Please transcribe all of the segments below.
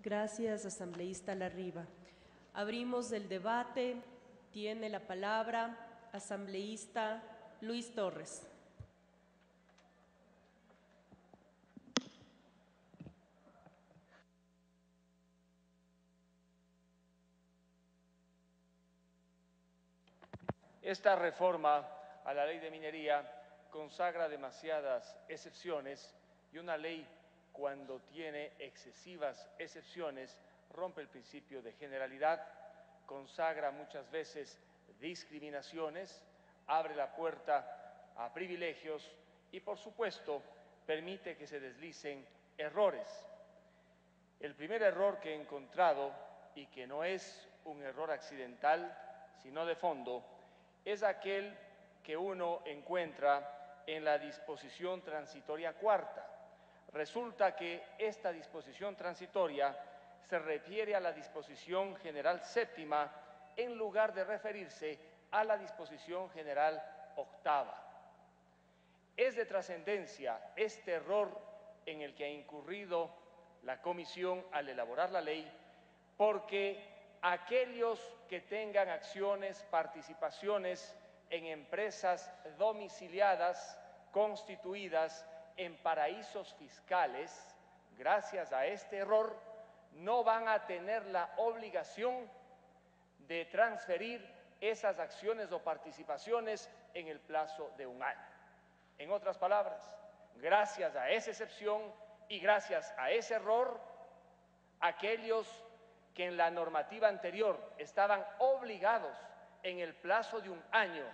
Gracias, asambleísta Larriva. Abrimos el debate. Tiene la palabra asambleísta Luis Torres. Esta reforma a la ley de minería consagra demasiadas excepciones y una ley, cuando tiene excesivas excepciones, rompe el principio de generalidad, consagra muchas veces discriminaciones, abre la puerta a privilegios y, por supuesto, permite que se deslicen errores. El primer error que he encontrado, y que no es un error accidental, sino de fondo, es aquel que uno encuentra en la disposición transitoria cuarta. Resulta que esta disposición transitoria se refiere a la disposición general séptima en lugar de referirse a la disposición general octava. Es de trascendencia este error en el que ha incurrido la comisión al elaborar la ley, porque aquellos que tengan acciones, participaciones en empresas domiciliadas, constituidas en paraísos fiscales, gracias a este error, no van a tener la obligación de transferir esas acciones o participaciones en el plazo de un año. En otras palabras, gracias a esa excepción y gracias a ese error, aquellos que en la normativa anterior estaban obligados en el plazo de un año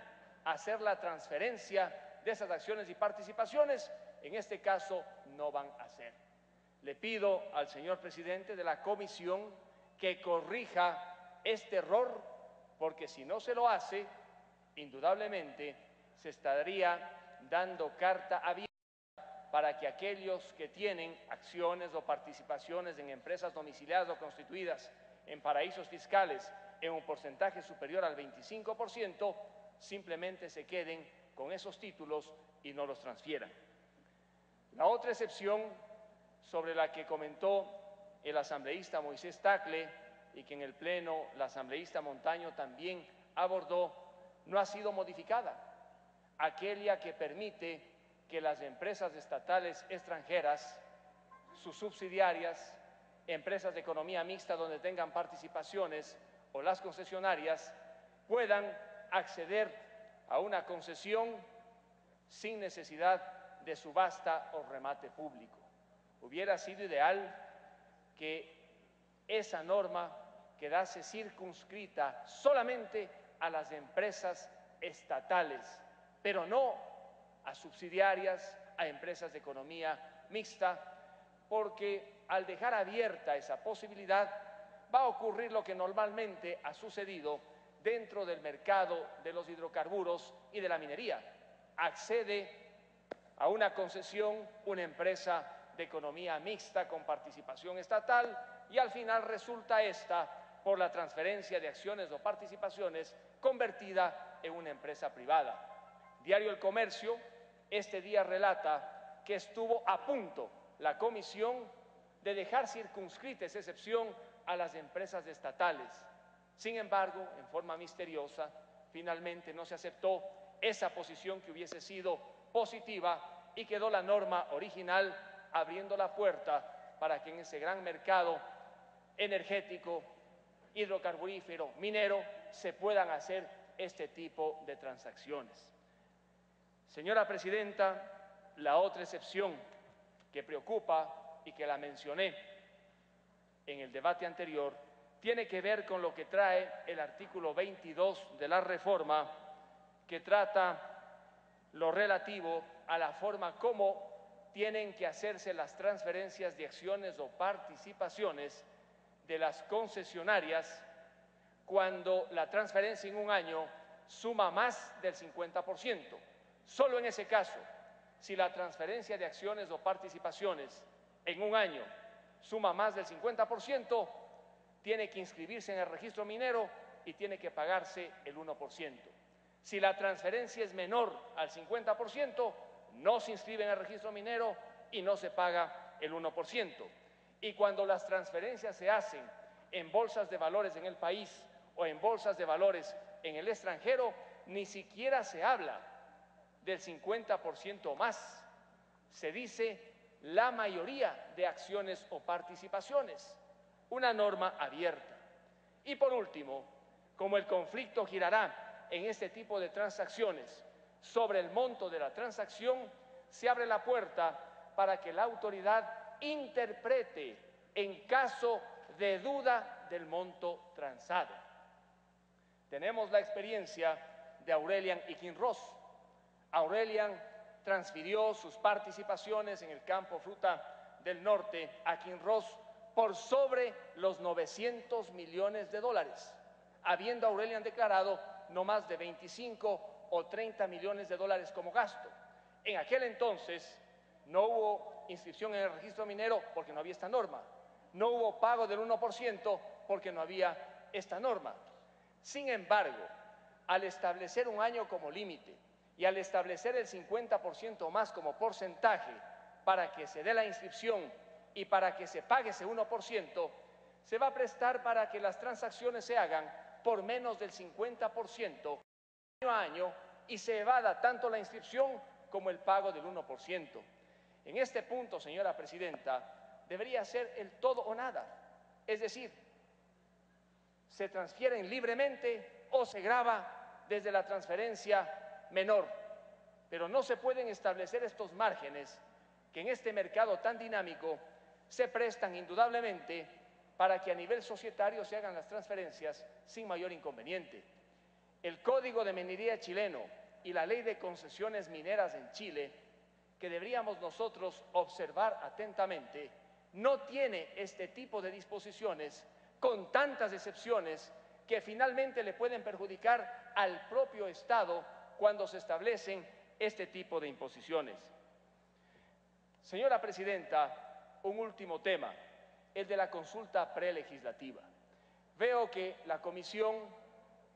a hacer la transferencia de esas acciones y participaciones, en este caso no van a hacer. Le pido al señor presidente de la comisión que corrija este error, porque si no se lo hace, indudablemente se estaría dando carta abierta para que aquellos que tienen acciones o participaciones en empresas domiciliadas o constituidas en paraísos fiscales en un porcentaje superior al 25%, simplemente se queden con esos títulos y no los transfieran. La otra excepción sobre la que comentó el asambleísta Moisés Tagle y que en el pleno la asambleísta Montaño también abordó, no ha sido modificada. Aquella que permite que las empresas estatales extranjeras, sus subsidiarias, empresas de economía mixta donde tengan participaciones o las concesionarias puedan acceder a una concesión sin necesidad de subasta o remate público. Hubiera sido ideal que esa norma quedase circunscrita solamente a las empresas estatales, pero no a subsidiarias, a empresas de economía mixta, porque al dejar abierta esa posibilidad va a ocurrir lo que normalmente ha sucedido dentro del mercado de los hidrocarburos y de la minería. Accede a una concesión una empresa de economía mixta con participación estatal y al final resulta esta, por la transferencia de acciones o participaciones, convertida en una empresa privada. Diario El Comercio este día relata que estuvo a punto la comisión de dejar circunscrita esa excepción a las empresas estatales. Sin embargo, en forma misteriosa, finalmente no se aceptó esa posición que hubiese sido positiva y quedó la norma original abriendo la puerta para que en ese gran mercado energético, hidrocarburífero, minero, se puedan hacer este tipo de transacciones. Señora presidenta, la otra excepción que preocupa y que la mencioné en el debate anterior tiene que ver con lo que trae el artículo 22 de la reforma, que trata lo relativo a la forma como tienen que hacerse las transferencias de acciones o participaciones de las concesionarias cuando la transferencia en un año suma más del 50%. Solo en ese caso, si la transferencia de acciones o participaciones en un año suma más del 50%, tiene que inscribirse en el registro minero y tiene que pagarse el 1%. Si la transferencia es menor al 50%, no se inscribe en el registro minero y no se paga el 1%. Y cuando las transferencias se hacen en bolsas de valores en el país o en bolsas de valores en el extranjero, ni siquiera se habla del 50% o más. Se dice la mayoría de acciones o participaciones, una norma abierta. Y por último, como el conflicto girará en este tipo de transacciones sobre el monto de la transacción, se abre la puerta para que la autoridad interprete en caso de duda del monto transado. Tenemos la experiencia de Aurelian y Kinross. Aurelian transfirió sus participaciones en el campo Fruta del Norte a Kinross por sobre los 900 millones de dólares, habiendo Aurelian declarado no más de 25 o 30 millones de dólares como gasto. En aquel entonces no hubo inscripción en el registro minero porque no había esta norma, no hubo pago del 1% porque no había esta norma. Sin embargo, al establecer un año como límite y al establecer el 50% más como porcentaje para que se dé la inscripción y para que se pague ese 1%, se va a prestar para que las transacciones se hagan por menos del 50% año a año y se evada tanto la inscripción como el pago del 1%. En este punto, señora Presidenta, debería ser el todo o nada, es decir, se transfieren libremente o se grava desde la transferencia menor, pero no se pueden establecer estos márgenes que en este mercado tan dinámico se prestan indudablemente para que a nivel societario se hagan las transferencias sin mayor inconveniente. El Código de Minería chileno y la Ley de Concesiones Mineras en Chile, que deberíamos nosotros observar atentamente, no tiene este tipo de disposiciones con tantas excepciones que finalmente le pueden perjudicar al propio Estado cuando se establecen este tipo de imposiciones. Señora Presidenta, un último tema, el de la consulta prelegislativa. Veo que la Comisión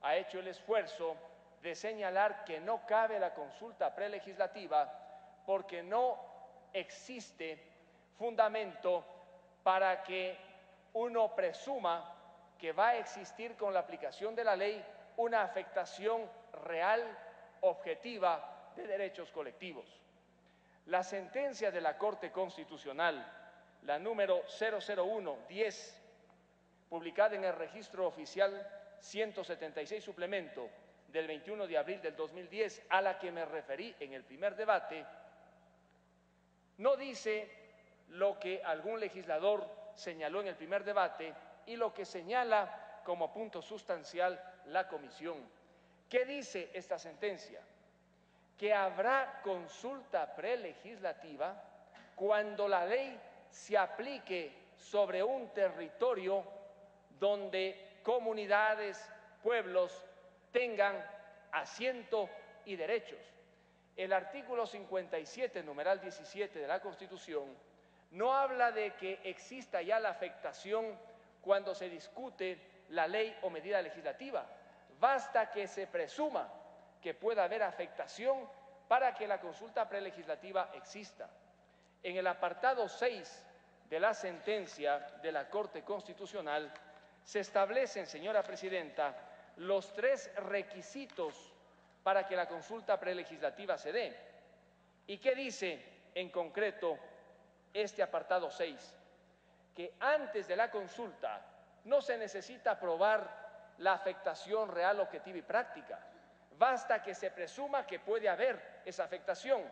ha hecho el esfuerzo de señalar que no cabe la consulta prelegislativa porque no existe fundamento para que uno presuma que va a existir con la aplicación de la ley una afectación real, objetiva de derechos colectivos. La sentencia de la Corte Constitucional, la número 001-10, publicada en el Registro Oficial 176 suplemento del 21 de abril del 2010, a la que me referí en el primer debate, no dice lo que algún legislador señaló en el primer debate y lo que señala como punto sustancial la Comisión. ¿Qué dice esta sentencia? Que habrá consulta prelegislativa cuando la ley se aplique sobre un territorio donde comunidades, pueblos tengan asiento y derechos. El artículo 57, numeral 17 de la Constitución, no habla de que exista ya la afectación cuando se discute la ley o medida legislativa. Basta que se presuma que pueda haber afectación para que la consulta prelegislativa exista. En el apartado 6 de la sentencia de la Corte Constitucional se establecen, señora Presidenta, los 3 requisitos para que la consulta prelegislativa se dé. ¿Y qué dice en concreto este apartado 6? Que antes de la consulta no se necesita probar la afectación real, objetiva y práctica. Basta que se presuma que puede haber esa afectación.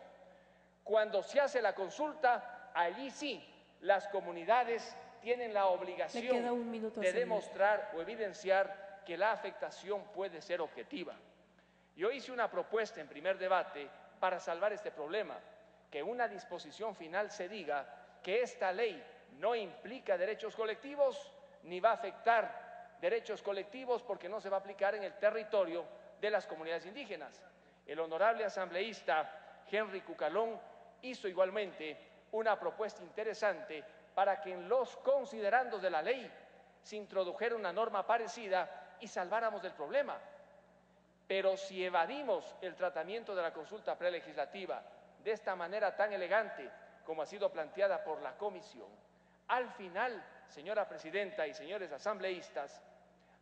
Cuando se hace la consulta, allí sí, las comunidades tienen la obligación de demostrar o evidenciar que la afectación puede ser objetiva. Yo hice una propuesta en primer debate para salvar este problema, que en una disposición final se diga que esta ley no implica derechos colectivos ni va a afectar derechos colectivos porque no se va a aplicar en el territorio de las comunidades indígenas. El honorable asambleísta Henry Cucalón hizo igualmente una propuesta interesante para que en los considerandos de la ley se introdujera una norma parecida y salváramos del problema. Pero si evadimos el tratamiento de la consulta prelegislativa de esta manera tan elegante como ha sido planteada por la Comisión, Al final, señora presidenta y señores asambleístas,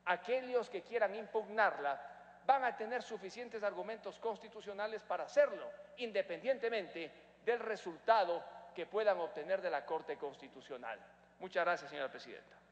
aquellos que quieran impugnarla van a tener suficientes argumentos constitucionales para hacerlo, independientemente del resultado que puedan obtener de la Corte Constitucional. Muchas gracias, señora presidenta.